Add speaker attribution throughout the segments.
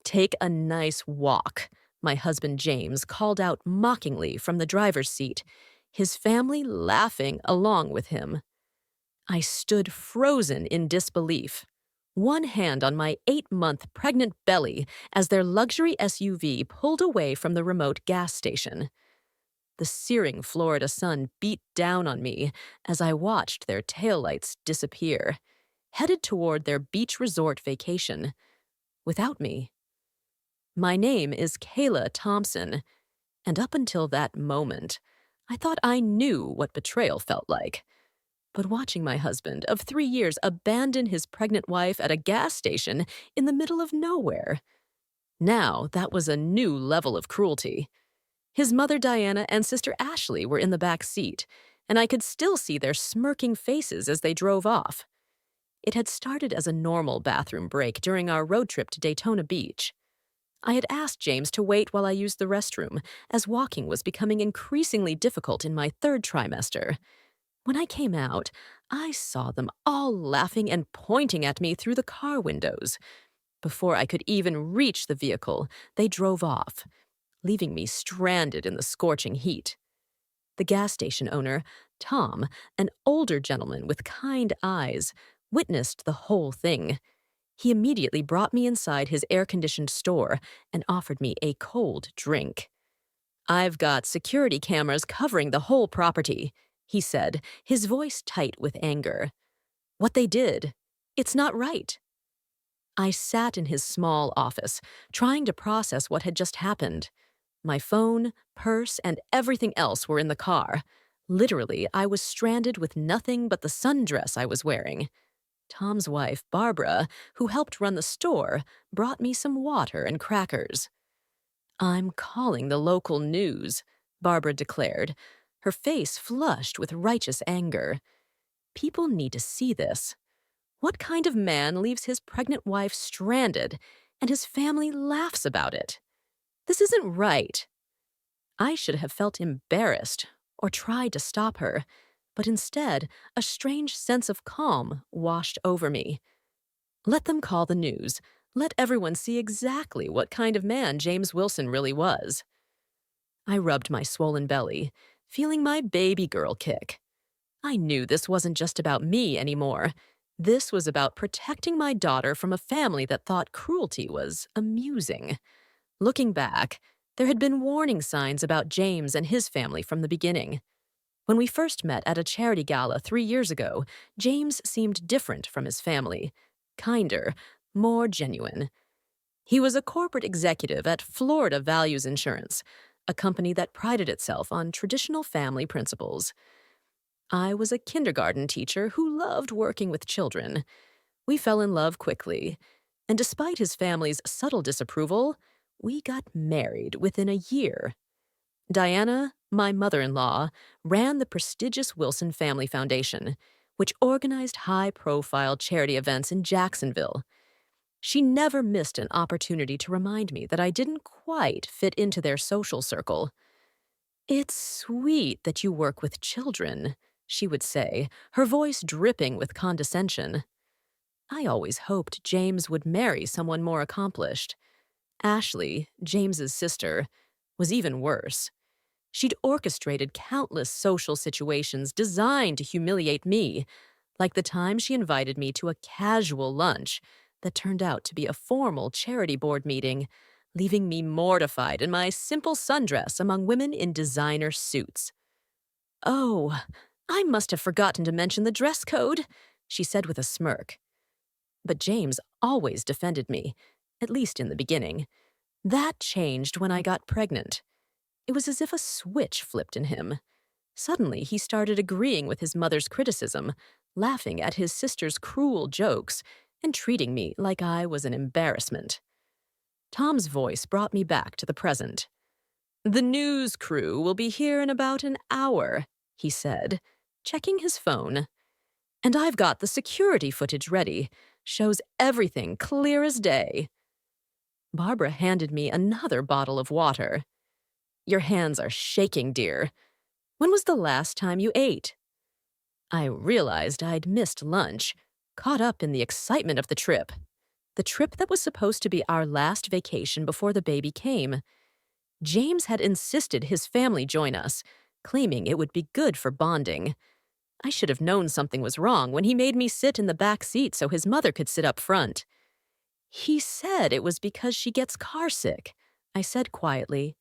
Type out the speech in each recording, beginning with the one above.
Speaker 1: Take a nice walk, my husband James called out mockingly from the driver's seat, his family laughing along with him. I stood frozen in disbelief, one hand on my 8-month pregnant belly as their luxury SUV pulled away from the remote gas station. The searing Florida sun beat down on me as I watched their taillights disappear, headed toward their beach resort vacation, without me. My name is Kayla Thompson, and up until that moment, I thought I knew what betrayal felt like. But watching my husband of 3 years abandon his pregnant wife at a gas station in the middle of nowhere, now that was a new level of cruelty. His mother Diana and sister Ashley were in the back seat, and I could still see their smirking faces as they drove off. It had started as a normal bathroom break during our road trip to Daytona Beach. I had asked James to wait while I used the restroom, as walking was becoming increasingly difficult in my 3rd trimester. When I came out, I saw them all laughing and pointing at me through the car windows. Before I could even reach the vehicle, they drove off, leaving me stranded in the scorching heat. The gas station owner, Tom, an older gentleman with kind eyes, witnessed the whole thing. He immediately brought me inside his air-conditioned store and offered me a cold drink. "I've got security cameras covering the whole property," he said, his voice tight with anger. "What they did, it's not right." I sat in his small office, trying to process what had just happened. My phone, purse, and everything else were in the car. Literally, I was stranded with nothing but the sundress I was wearing. Tom's wife, Barbara, who helped run the store, brought me some water and crackers. "I'm calling the local news," Barbara declared, her face flushed with righteous anger. "People need to see this. What kind of man leaves his pregnant wife stranded, and his family laughs about it? This isn't right." I should have felt embarrassed or tried to stop her, but instead, a strange sense of calm washed over me. Let them call the news. Let everyone see exactly what kind of man James Wilson really was. I rubbed my swollen belly, feeling my baby girl kick. I knew this wasn't just about me anymore. This was about protecting my daughter from a family that thought cruelty was amusing. Looking back, there had been warning signs about James and his family from the beginning. When we first met at a charity gala 3 years ago, James seemed different from his family, kinder, more genuine. He was a corporate executive at Florida Values Insurance, a company that prided itself on traditional family principles. I was a kindergarten teacher who loved working with children. We fell in love quickly, and despite his family's subtle disapproval, we got married within a year. Diana, my mother-in-law, ran the prestigious Wilson Family Foundation, which organized high-profile charity events in Jacksonville. She never missed an opportunity to remind me that I didn't quite fit into their social circle. "It's sweet that you work with children," she would say, her voice dripping with condescension. I always hoped James would marry someone more accomplished. Ashley, James's sister, was even worse. She'd orchestrated countless social situations designed to humiliate me, like the time she invited me to a casual lunch that turned out to be a formal charity board meeting, leaving me mortified in my simple sundress among women in designer suits. "Oh, I must have forgotten to mention the dress code," she said with a smirk. But James always defended me, at least in the beginning. That changed when I got pregnant. It was as if a switch flipped in him. Suddenly, he started agreeing with his mother's criticism, laughing at his sister's cruel jokes, and treating me like I was an embarrassment. Tom's voice brought me back to the present. "The news crew will be here in about an hour," he said, checking his phone. "And I've got the security footage ready. Shows everything clear as day." Barbara handed me another bottle of water. "Your hands are shaking, dear. When was the last time you ate?" I realized I'd missed lunch, caught up in the excitement of the trip. The trip that was supposed to be our last vacation before the baby came. James had insisted his family join us, claiming it would be good for bonding. I should have known something was wrong when he made me sit in the back seat so his mother could sit up front. He said it was because she gets carsick, I said quietly.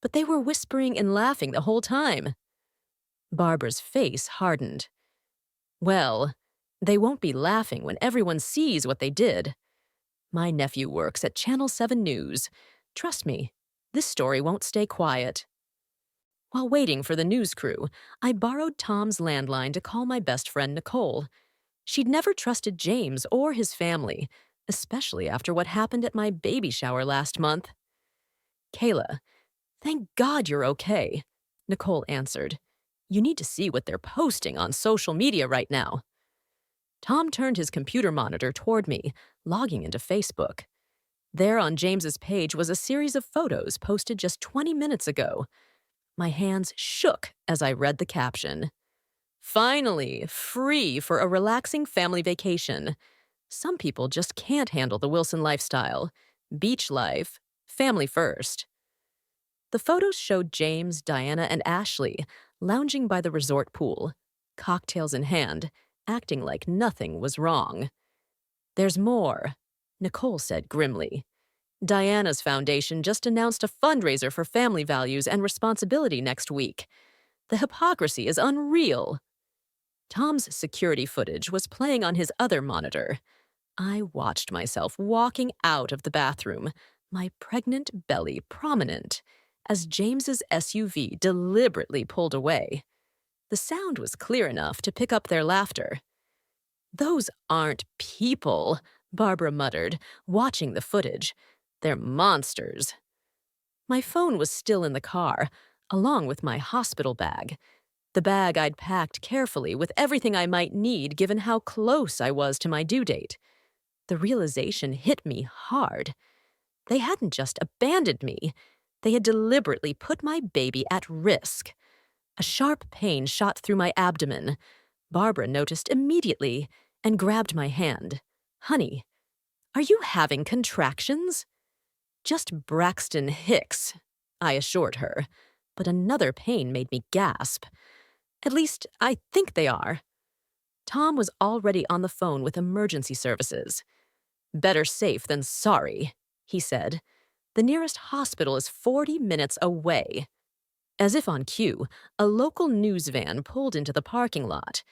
Speaker 1: But they were whispering and laughing the whole time. Barbara's face hardened. Well, they won't be laughing when everyone sees what they did. My nephew works at Channel 7 News. Trust me, this story won't stay quiet. While waiting for the news crew, I borrowed Tom's landline to call my best friend Nicole. She'd never trusted James or his family, especially after what happened at my baby shower last month. "Kayla, thank God you're okay," Nicole answered. "You need to see what they're posting on social media right now." Tom turned his computer monitor toward me, logging into Facebook. There on James's page was a series of photos posted just 20 minutes ago. My hands shook as I read the caption. "Finally, free for a relaxing family vacation. Some people just can't handle the Wilson lifestyle. Beach life, family first." The photos showed James, Diana, and Ashley lounging by the resort pool, cocktails in hand, acting like nothing was wrong. "There's more," Nicole said grimly. "Diana's foundation just announced a fundraiser for family values and responsibility next week. The hypocrisy is unreal." Tom's security footage was playing on his other monitor. I watched myself walking out of the bathroom, my pregnant belly prominent, as James's SUV deliberately pulled away. The sound was clear enough to pick up their laughter. "Those aren't people," Barbara muttered, watching the footage. "They're monsters." My phone was still in the car, along with my hospital bag. The bag I'd packed carefully with everything I might need given how close I was to my due date. The realization hit me hard. They hadn't just abandoned me. They had deliberately put my baby at risk. A sharp pain shot through my abdomen. Barbara noticed immediately and grabbed my hand. "Honey, are you having contractions?" "Just Braxton Hicks," I assured her, but another pain made me gasp. "At least, I think they are." Tom was already on the phone with emergency services. "Better safe than sorry," he said. "The nearest hospital is 40 minutes away." As if on cue, a local news van pulled into the parking lot.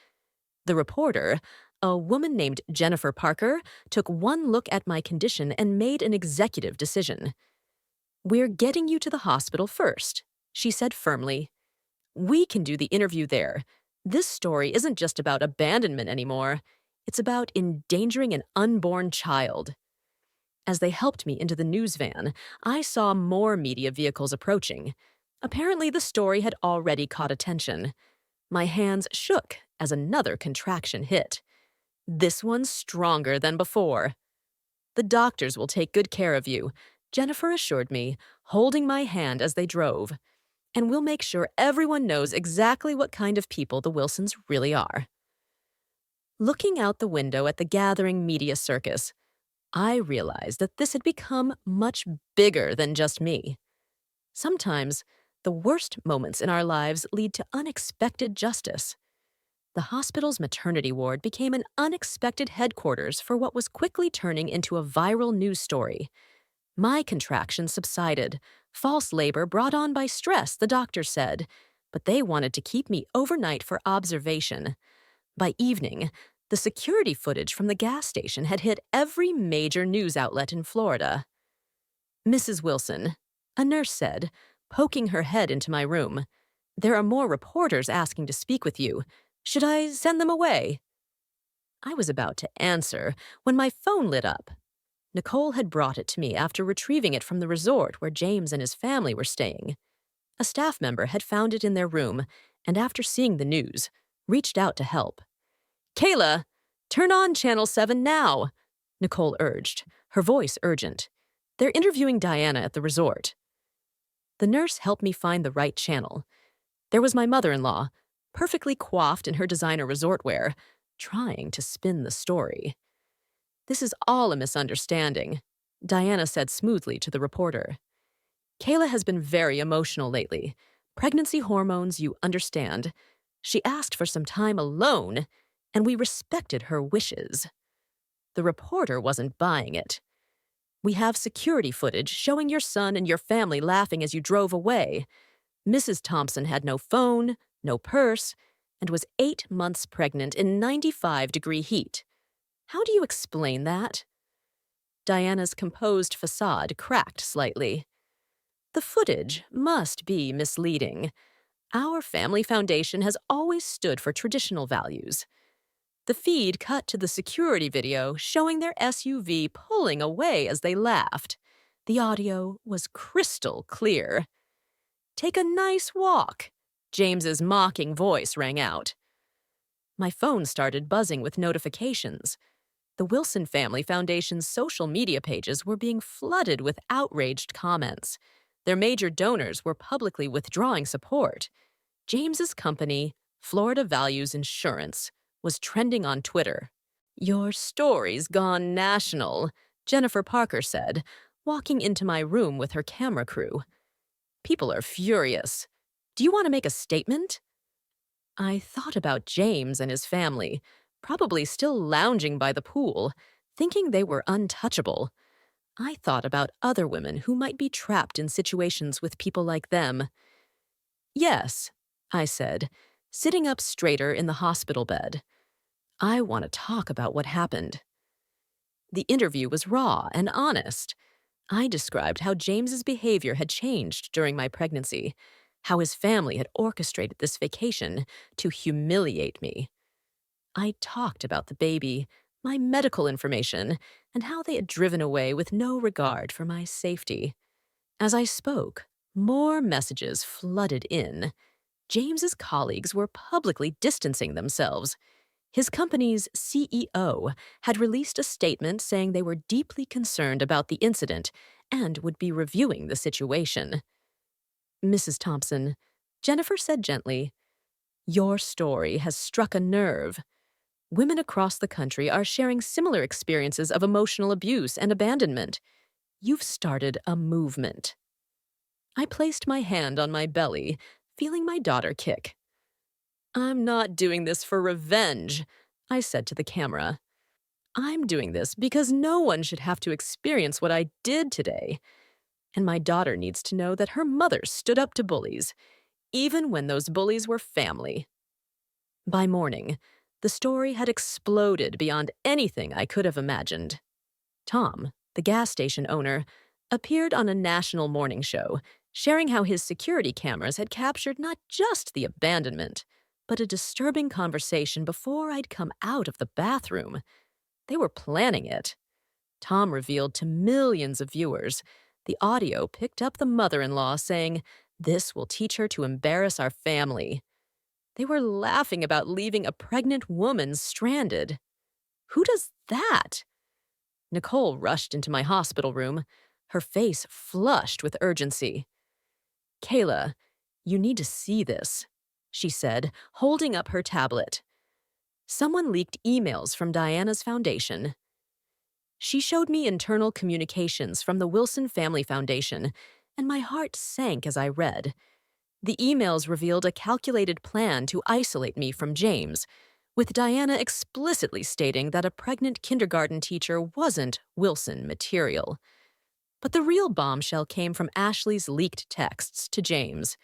Speaker 1: The reporter, a woman named Jennifer Parker, took one look at my condition and made an executive decision. "We're getting you to the hospital first," she said firmly. "We can do the interview there. This story isn't just about abandonment anymore. It's about endangering an unborn child." As they helped me into the news van, I saw more media vehicles approaching. Apparently, the story had already caught attention. My hands shook as another contraction hit. "This one's stronger than before." "The doctors will take good care of you," Jennifer assured me, holding my hand as they drove. "And we'll make sure everyone knows exactly what kind of people the Wilsons really are." Looking out the window at the gathering media circus, I realized that this had become much bigger than just me. Sometimes, the worst moments in our lives lead to unexpected justice. The hospital's maternity ward became an unexpected headquarters for what was quickly turning into a viral news story. My contractions subsided, false labor brought on by stress, the doctor said, but they wanted to keep me overnight for observation. By evening, the security footage from the gas station had hit every major news outlet in Florida. "Mrs. Wilson," a nurse said, poking her head into my room, "there are more reporters asking to speak with you. Should I send them away?" I was about to answer when my phone lit up. Nicole had brought it to me after retrieving it from the resort where James and his family were staying. A staff member had found it in their room, and after seeing the news, reached out to help. "Kayla, turn on Channel 7 now," Nicole urged, her voice urgent. "They're interviewing Diana at the resort." The nurse helped me find the right channel. There was my mother-in-law, perfectly coiffed in her designer resort wear, trying to spin the story. This is all a misunderstanding, Diana said smoothly to the reporter. Kayla has been very emotional lately. Pregnancy hormones, you understand. She asked for some time alone, and we respected her wishes. The reporter wasn't buying it. We have security footage showing your son and your family laughing as you drove away. Mrs. Thompson had no phone, no purse, and was 8 months pregnant in 95-degree heat. How do you explain that? Diana's composed facade cracked slightly. The footage must be misleading. Our family foundation has always stood for traditional values. The feed cut to the security video showing their SUV pulling away as they laughed. The audio was crystal clear. "Take a nice walk," James's mocking voice rang out. My phone started buzzing with notifications. The Wilson Family Foundation's social media pages were being flooded with outraged comments. Their major donors were publicly withdrawing support. James's company, Florida Values Insurance, was trending on Twitter. "Your story's gone national," Jennifer Parker said, walking into my room with her camera crew. "People are furious. Do you want to make a statement?" I thought about James and his family, probably still lounging by the pool, thinking they were untouchable. I thought about other women who might be trapped in situations with people like them. "Yes," I said, sitting up straighter in the hospital bed. "I want to talk about what happened." The interview was raw and honest. I described how James's behavior had changed during my pregnancy, how his family had orchestrated this vacation to humiliate me. I talked about the baby, my medical information, and how they had driven away with no regard for my safety. As I spoke, more messages flooded in. James's colleagues were publicly distancing themselves. His company's CEO had released a statement saying they were deeply concerned about the incident and would be reviewing the situation. "Mrs. Thompson," Jennifer said gently, "your story has struck a nerve. Women across the country are sharing similar experiences of emotional abuse and abandonment. You've started a movement." I placed my hand on my belly, feeling my daughter kick. "I'm not doing this for revenge," I said to the camera. "I'm doing this because no one should have to experience what I did today. And my daughter needs to know that her mother stood up to bullies, even when those bullies were family." By morning, the story had exploded beyond anything I could have imagined. Tom, the gas station owner, appeared on a national morning show, sharing how his security cameras had captured not just the abandonment, but a disturbing conversation before I'd come out of the bathroom. They were planning it. Tom revealed to millions of viewers. The audio picked up the mother-in-law saying, "This will teach her to embarrass our family." They were laughing about leaving a pregnant woman stranded. Who does that? Nicole rushed into my hospital room, her face flushed with urgency. "Kayla, you need to see this," she said, holding up her tablet. "Someone leaked emails from Diana's foundation." She showed me internal communications from the Wilson Family Foundation, and my heart sank as I read. The emails revealed a calculated plan to isolate me from James, with Diana explicitly stating that a pregnant kindergarten teacher wasn't Wilson material. But the real bombshell came from Ashley's leaked texts to James.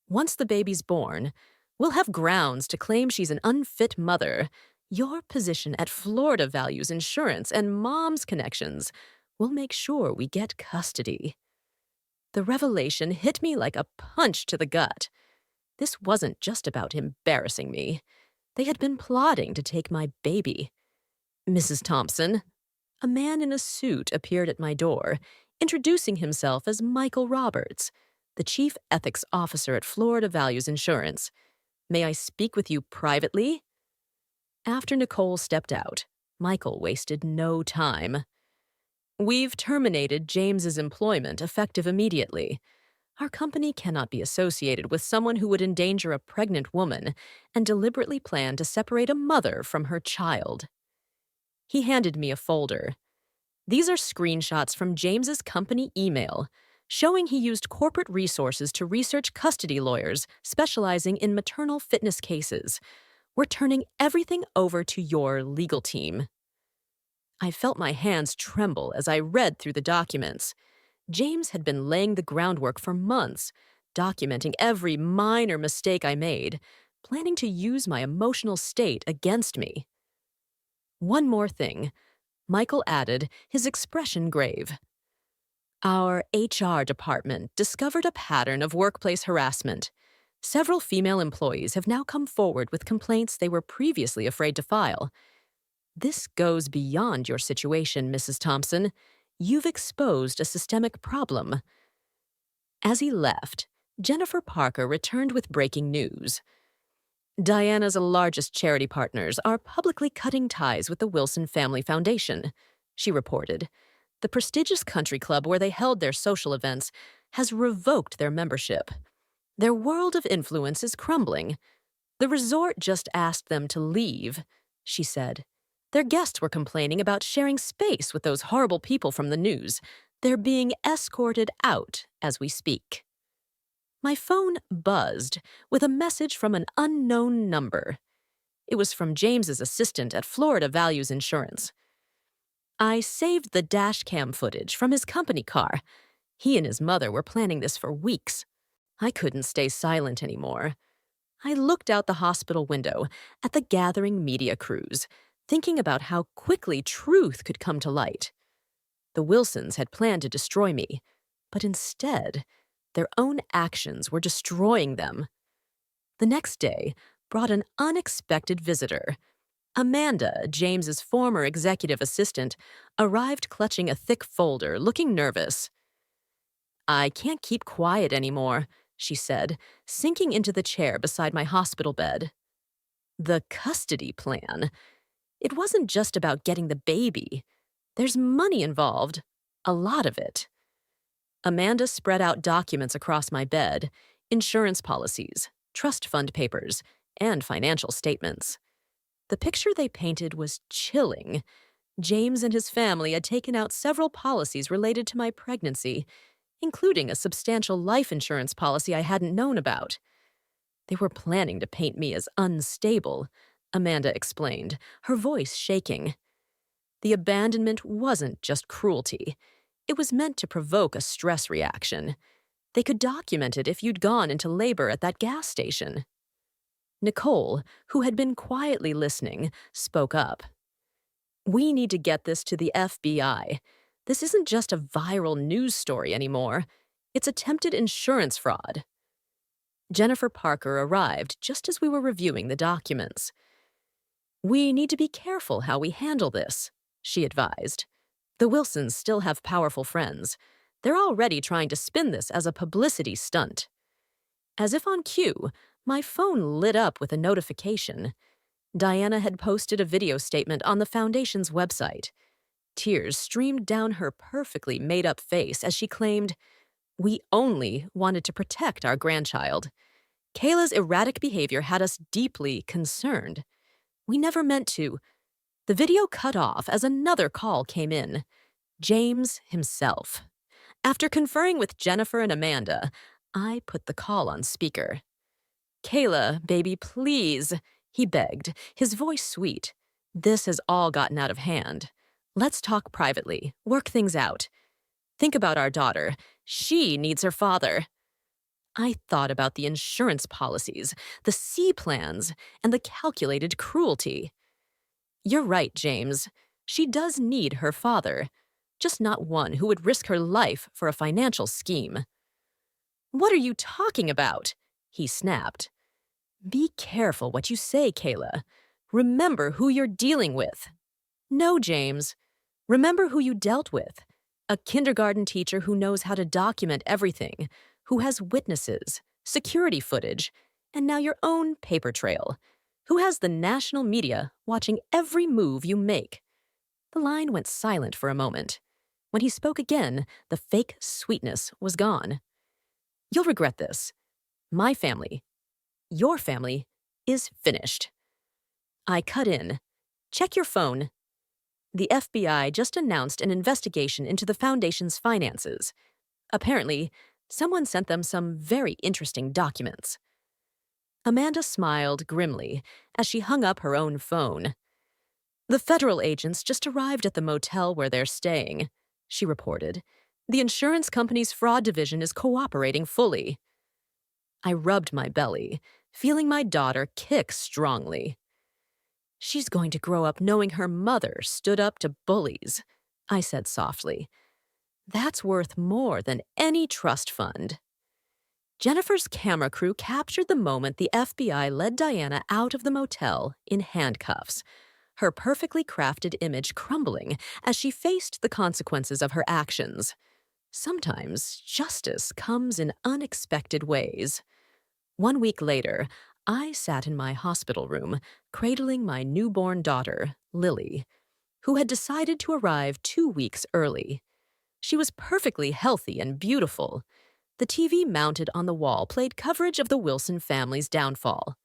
Speaker 1: "Once the baby's born, we'll have grounds to claim she's an unfit mother. Your position at Florida Values Insurance and Mom's connections will make sure we get custody." The revelation hit me like a punch to the gut. This wasn't just about embarrassing me. They had been plotting to take my baby. "Mrs. Thompson." A man in a suit appeared at my door, introducing himself as Michael Roberts, the chief ethics officer at Florida Values Insurance. "May I speak with you privately?" After Nicole stepped out, Michael wasted no time. "We've terminated James's employment effective immediately. Our company cannot be associated with someone who would endanger a pregnant woman and deliberately plan to separate a mother from her child." He handed me a folder. These are screenshots from James's company email, showing he used corporate resources to research custody lawyers specializing in maternal fitness cases. We're turning everything over to your legal team. I felt my hands tremble as I read through the documents. James had been laying the groundwork for months, documenting every minor mistake I made, planning to use my emotional state against me. One more thing, Michael added, his expression grave. Our HR department discovered a pattern of workplace harassment. Several female employees have now come forward with complaints they were previously afraid to file. This goes beyond your situation, Mrs. Thompson. You've exposed a systemic problem. As he left, Jennifer Parker returned with breaking news. Diana's largest charity partners are publicly cutting ties with the Wilson Family Foundation, she reported. The prestigious country club where they held their social events has revoked their membership. Their world of influence is crumbling. The resort just asked them to leave, she said. Their guests were complaining about sharing space with those horrible people from the news. They're being escorted out as we speak. My phone buzzed with a message from an unknown number. It was from James's assistant at Florida Values Insurance. I saved the dash cam footage from his company car. He and his mother were planning this for weeks. I couldn't stay silent anymore. I looked out the hospital window at the gathering media crews, thinking about how quickly truth could come to light. The Wilsons had planned to destroy me, but instead, their own actions were destroying them. The next day brought an unexpected visitor. Amanda, James's former executive assistant, arrived clutching a thick folder, looking nervous. I can't keep quiet anymore, she said, sinking into the chair beside my hospital bed. The custody plan. It wasn't just about getting the baby. There's money involved, a lot of it. Amanda spread out documents across my bed, insurance policies, trust fund papers, and financial statements. The picture they painted was chilling. James and his family had taken out several policies related to my pregnancy, including a substantial life insurance policy I hadn't known about. They were planning to paint me as unstable, Amanda explained, her voice shaking. The abandonment wasn't just cruelty. It was meant to provoke a stress reaction. They could document it if you'd gone into labor at that gas station. Nicole, who had been quietly listening, spoke up. We need to get this to the FBI. This isn't just a viral news story anymore. It's attempted insurance fraud. Jennifer Parker arrived just as we were reviewing the documents. We need to be careful how we handle this, she advised. The Wilsons still have powerful friends. They're already trying to spin this as a publicity stunt. As if on cue, my phone lit up with a notification. Diana had posted a video statement on the foundation's website. Tears streamed down her perfectly made-up face as she claimed, "We only wanted to protect our grandchild. Kayla's erratic behavior had us deeply concerned. We never meant to." The video cut off as another call came in. James himself. After conferring with Jennifer and Amanda, I put the call on speaker. "Kayla, baby, please," he begged, his voice sweet. "This has all gotten out of hand. Let's talk privately, work things out. Think about our daughter. She needs her father." I thought about the insurance policies, the C plans, and the calculated cruelty. You're right, James. She does need her father, just not one who would risk her life for a financial scheme. "What are you talking about?" he snapped. "Be careful what you say, Kayla. Remember who you're dealing with." "No, James. Remember who you dealt with. A kindergarten teacher who knows how to document everything, who has witnesses, security footage, and now your own paper trail, who has the national media watching every move you make." The line went silent for a moment. When he spoke again, the fake sweetness was gone. "You'll regret this. My family, your family, is finished." I cut in. "Check your phone." The FBI just announced an investigation into the foundation's finances. Apparently, someone sent them some very interesting documents. Amanda smiled grimly as she hung up her own phone. The federal agents just arrived at the motel where they're staying, she reported. The insurance company's fraud division is cooperating fully. I rubbed my belly, feeling my daughter kick strongly. She's going to grow up knowing her mother stood up to bullies, I said softly. That's worth more than any trust fund. Jennifer's camera crew captured the moment the FBI led Diana out of the motel in handcuffs, her perfectly crafted image crumbling as she faced the consequences of her actions. Sometimes justice comes in unexpected ways. 1 week later, I sat in my hospital room, cradling my newborn daughter, Lily, who had decided to arrive 2 weeks early. She was perfectly healthy and beautiful. The TV mounted on the wall played coverage of the Wilson family's downfall.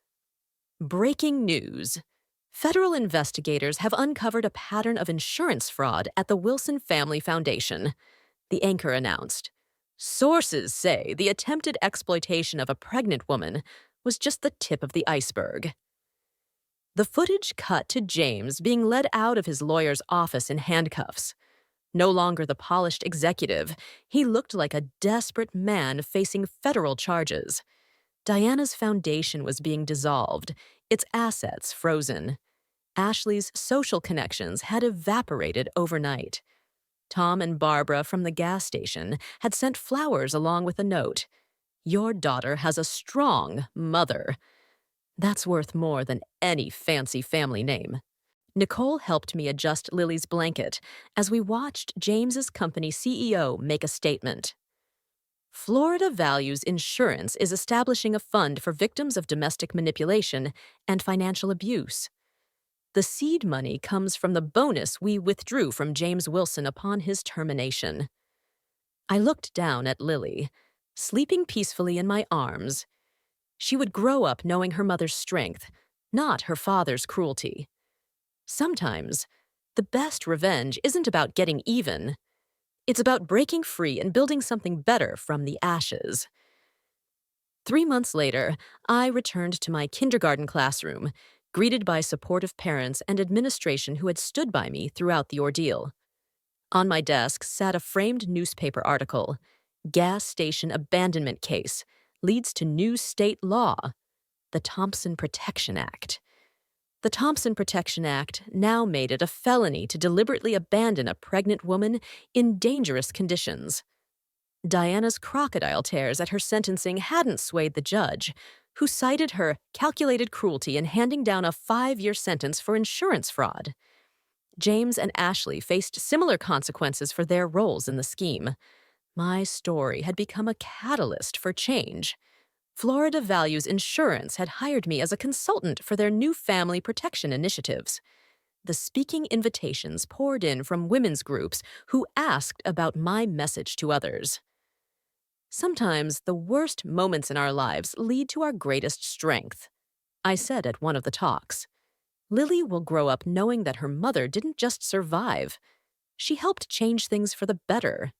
Speaker 1: Breaking news. Federal investigators have uncovered a pattern of insurance fraud at the Wilson Family Foundation, the anchor announced. Sources say the attempted exploitation of a pregnant woman was just the tip of the iceberg. The footage cut to James being led out of his lawyer's office in handcuffs. No longer the polished executive, he looked like a desperate man facing federal charges. Diana's foundation was being dissolved, its assets frozen. Ashley's social connections had evaporated overnight. Tom and Barbara from the gas station had sent flowers along with a note. Your daughter has a strong mother. That's worth more than any fancy family name. Nicole helped me adjust Lily's blanket as we watched James's company CEO make a statement. Florida Values Insurance is establishing a fund for victims of domestic manipulation and financial abuse. The seed money comes from the bonus we withdrew from James Wilson upon his termination. I looked down at Lily, sleeping peacefully in my arms. She would grow up knowing her mother's strength, not her father's cruelty. Sometimes, the best revenge isn't about getting even. It's about breaking free and building something better from the ashes. 3 months later, I returned to my kindergarten classroom, greeted by supportive parents and administration who had stood by me throughout the ordeal. On my desk sat a framed newspaper article, Gas Station Abandonment Case Leads to New State Law, the Thompson Protection Act. The Thompson Protection Act now made it a felony to deliberately abandon a pregnant woman in dangerous conditions. Diana's crocodile tears at her sentencing hadn't swayed the judge, who cited her calculated cruelty in handing down a 5-year sentence for insurance fraud. James and Ashley faced similar consequences for their roles in the scheme. My story had become a catalyst for change. Florida Values Insurance had hired me as a consultant for their new family protection initiatives. The speaking invitations poured in from women's groups who asked about my message to others. Sometimes the worst moments in our lives lead to our greatest strength, I said at one of the talks. Lily will grow up knowing that her mother didn't just survive. She helped change things for the better.